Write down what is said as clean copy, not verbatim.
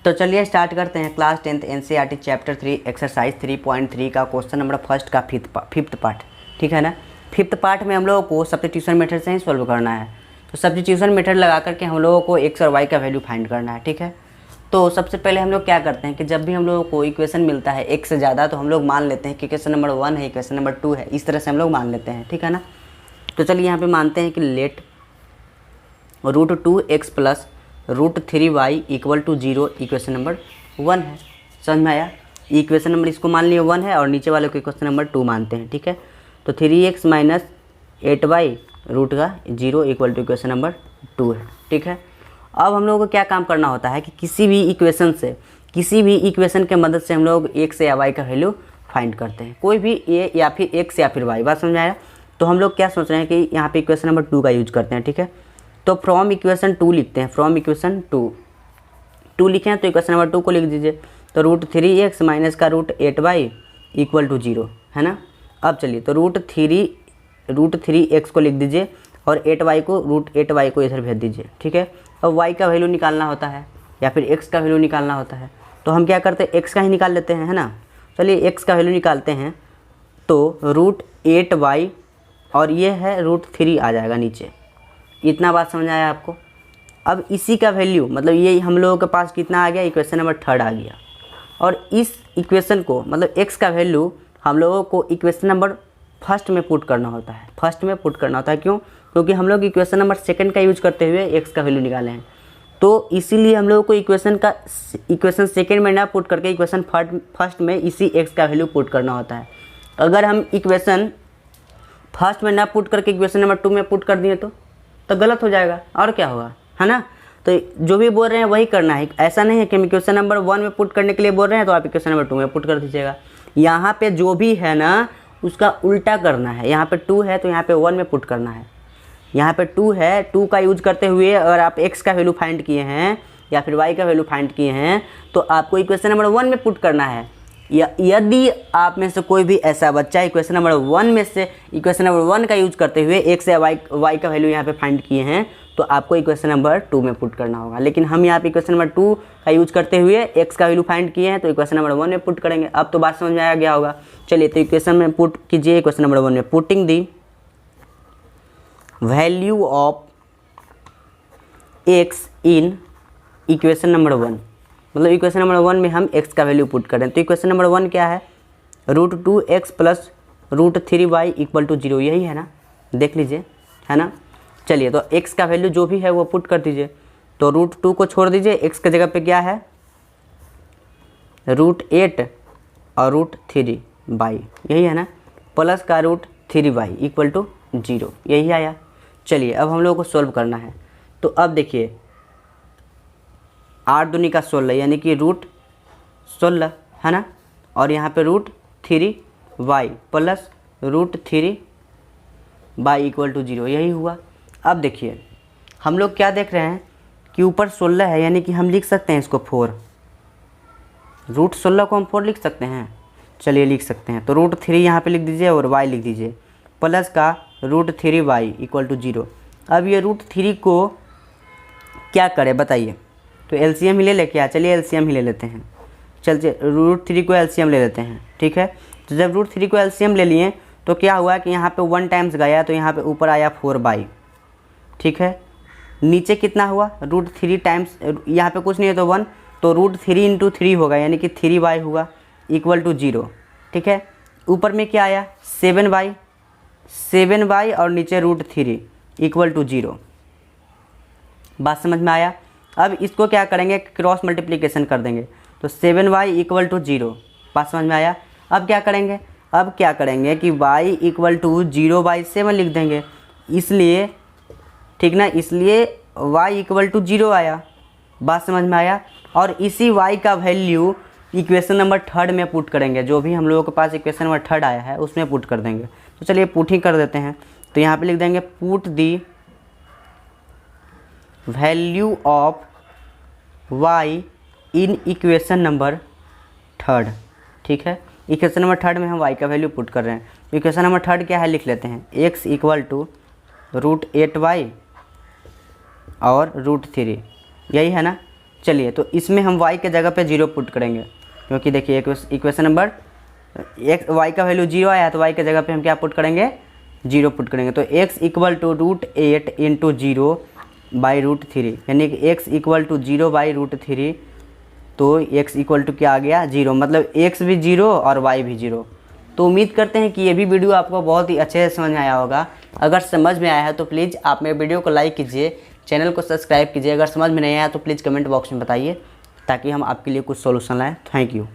तो चलिए स्टार्ट करते हैं class 10th NCERT chapter 3 exercise 3.3 का क्वेश्चन नंबर फर्स्ट का फिफ्थ पार्ट। ठीक है ना। फिफ्थ पार्ट में हम लोगों को सब्स्टिट्यूशन मेथड से ही सॉल्व करना है। तो सब्स्टिट्यूशन मेथड लगा करके हम लोगों को एक्स और वाई का वैल्यू फाइंड करना है। ठीक है। तो सबसे पहले हम लोग क्या करते हैं कि जब भी हम लोगों को इक्वेशन मिलता है एक से ज़्यादा तो हम लोग मान लेते हैं कि इक्वेशन नंबर 1 है, इक्वेशन नंबर 2 है, इस तरह से हम लोग मान लेते हैं। ठीक है ना। तो चलिए यहाँ पे मानते हैं कि let √2x plus √3y equal to 0 equation number 1 है। समझ में आया। इक्वेशन नंबर इसको मान लिए 1 है और नीचे वाले को इक्वेशन नंबर 2 मानते हैं। ठीक है। तो 3x माइनस 8y रूट का 0 इक्वल टू इक्वेशन नंबर 2 है। ठीक है। अब हम लोगों को क्या काम करना होता है कि किसी भी इक्वेशन के मदद से हम लोग x या y का वैल्यू फाइंड करते हैं। कोई भी a या फिर x या फिर y, बात समझ में आया। तो हम लोग क्या सोच रहे हैं कि यहाँ पे इक्वेशन नंबर 2 का यूज करते हैं। ठीक है। तो फ्रॉम इक्वेशन 2 लिखते हैं, फ्रॉम इक्वेशन 2 लिखे हैं तो इक्वेशन नंबर 2 को लिख दीजिए। तो √3x माइनस का √8y इक्वल टू 0 है ना। अब चलिए तो √3x को लिख दीजिए और √8y को इधर भेज दीजिए। ठीक है। अब y का वैल्यू निकालना होता है या फिर x का वैल्यू निकालना होता है। तो हम क्या करते हैं, x का ही निकाल लेते हैं, है ना। चलिए x का वैल्यू निकालते हैं तो √8y और ये है √3 आ जाएगा नीचे। इतना बात समझ आया आपको। अब इसी का वैल्यू मतलब ये हम लोगों के पास कितना आ गया, इक्वेशन नंबर 3 आ गया। और इस इक्वेशन को मतलब x का वैल्यू हम लोगों को इक्वेशन नंबर फर्स्ट में पुट करना होता है। क्यों? क्योंकि हम लोग इक्वेशन नंबर सेकंड का यूज करते हुए x का वैल्यू निकाले हैं। तो इसीलिए हम लोगों को इक्वेशन सेकंड में ना पुट करके इक्वेशन फर्स्ट में इसी x का वैल्यू पुट करना होता है। अगर हम इक्वेशन फर्स्ट में ना पुट करके इक्वेशन नंबर 2 में पुट कर दिए तो गलत हो जाएगा और क्या होगा, है ना। तो जो भी बोल रहे हैं वही करना है। ऐसा नहीं है कि हम इक्वेशन नंबर 1 में पुट करने के लिए बोल रहे हैं तो आप इक्वेशन नंबर 2 में पुट कर दीजिएगा। यहाँ पे जो भी है ना उसका उल्टा करना है। यहाँ पे 2 है तो यहाँ पे 1 में पुट करना है। यहाँ पे 2 है, 2 का यूज करते हुए अगर आप x का वैल्यू फाइंड किए हैं या फिर y का वैल्यू फाइंड किए हैं तो आपको इक्वेशन नंबर 1 में पुट करना है। यदि आप में से कोई भी ऐसा बच्चा इक्वेशन नंबर 1 में से इक्वेशन नंबर 1 का यूज करते हुए x या y का वैल्यू यहाँ पे फाइंड किए हैं तो आपको इक्वेशन नंबर 2 में पुट करना होगा। लेकिन हम यहाँ पे इक्वेशन नंबर 2 का यूज करते हुए x का वैल्यू फाइंड किए हैं तो इक्वेशन नंबर 1 में पुट करेंगे। अब तो बात समझ में आ गया होगा। चलिए तो इक्वेशन में पुट कीजिए, इक्वेशन नंबर 1 में putting the value of x in equation number 1, मतलब इक्वेशन नंबर 1 में हम x का वैल्यू पुट करें। तो इक्वेशन नंबर 1 क्या है, √2x plus √3y equal to 0, यही है ना, देख लीजिए, है ना। चलिए तो x का वैल्यू जो भी है वो पुट कर दीजिए। तो √2 को छोड़ दीजिए, x के जगह पे क्या है √8 और √3y, यही है ना, प्लस का √3y इक्वल टू 0, यही आया। चलिए अब हम लोगों को सॉल्व करना है। तो अब देखिए 8 दूनी का 16 यानी कि √16 है ना, और यहाँ पे √3y plus √3y equal to 0, यही हुआ। अब देखिए हम लोग क्या देख रहे हैं कि ऊपर 16 है यानी कि हम लिख सकते हैं इसको 4, √16 को हम 4 लिख सकते हैं। चलिए लिख सकते हैं। तो √3 यहाँ पे लिख दीजिए और y लिख दीजिए प्लस का √3y इक्वल टू 0। अब ये √3 को क्या करें बताइए। तो एलसीएम ही ले लेके चलिए एलसीएम ही ले लेते हैं। चलिए √3 को एलसीएम ले लेते हैं। ठीक है। तो जब √3 को एलसीएम ले लिए तो क्या हुआ कि यहाँ पे 1 टाइम्स गया तो यहाँ पे ऊपर आया 4y। ठीक है। नीचे कितना हुआ √3 टाइम्स, यहाँ पे कुछ नहीं है तो 1, तो √3 इंटू 3 होगा यानी कि 3y हुआ इक्वल टू 0। ठीक है। ऊपर में क्या आया 7y और नीचे √3 इक्वल टू 0। बात समझ में आया। अब इसको क्या करेंगे, क्रॉस मल्टीप्लिकेशन कर देंगे तो 7y इक्वल टू 0। बात समझ में आया। अब क्या करेंगे कि y इक्वल टू 0/7 लिख देंगे, इसलिए ठीक ना, इसलिए y इक्वल टू 0 आया। बात समझ में आया। और इसी y का वैल्यू इक्वेशन नंबर 3 में पुट करेंगे। जो भी हम लोगों के पास इक्वेशन नंबर 3 आया है उसमें पुट कर देंगे। तो चलिए पुट ही कर देते हैं। तो यहाँ पे लिख देंगे put the value of y in equation number 3। ठीक है। इक्वेशन नंबर 3 में हम y का वैल्यू पुट कर रहे हैं। इक्वेशन नंबर 3 क्या है लिख लेते हैं, x इक्वल टू √8y और √3, यही है ना। चलिए तो इसमें हम y के जगह पे 0 पुट करेंगे, क्योंकि देखिए इक्वेशन नंबर x y का वैल्यू 0 आया तो y के जगह पे हम क्या पुट करेंगे, 0 पुट करेंगे। तो x equal to √8 into 0 by √3, यानी कि x इक्वल टू 0 बाई √3, तो x इक्वल टू क्या आ गया 0, मतलब x भी 0 और y भी 0। तो उम्मीद करते हैं कि ये भी वीडियो आपको बहुत ही अच्छे से समझ में आया होगा। अगर समझ में आया है तो प्लीज़ आप मेरे वीडियो को लाइक कीजिए, चैनल को सब्सक्राइब कीजिए। अगर समझ में नहीं आया तो प्लीज़ कमेंट बॉक्स में बताइए, ताकि हम आपके लिए कुछ सॉल्यूशन लाएँ। Thank you.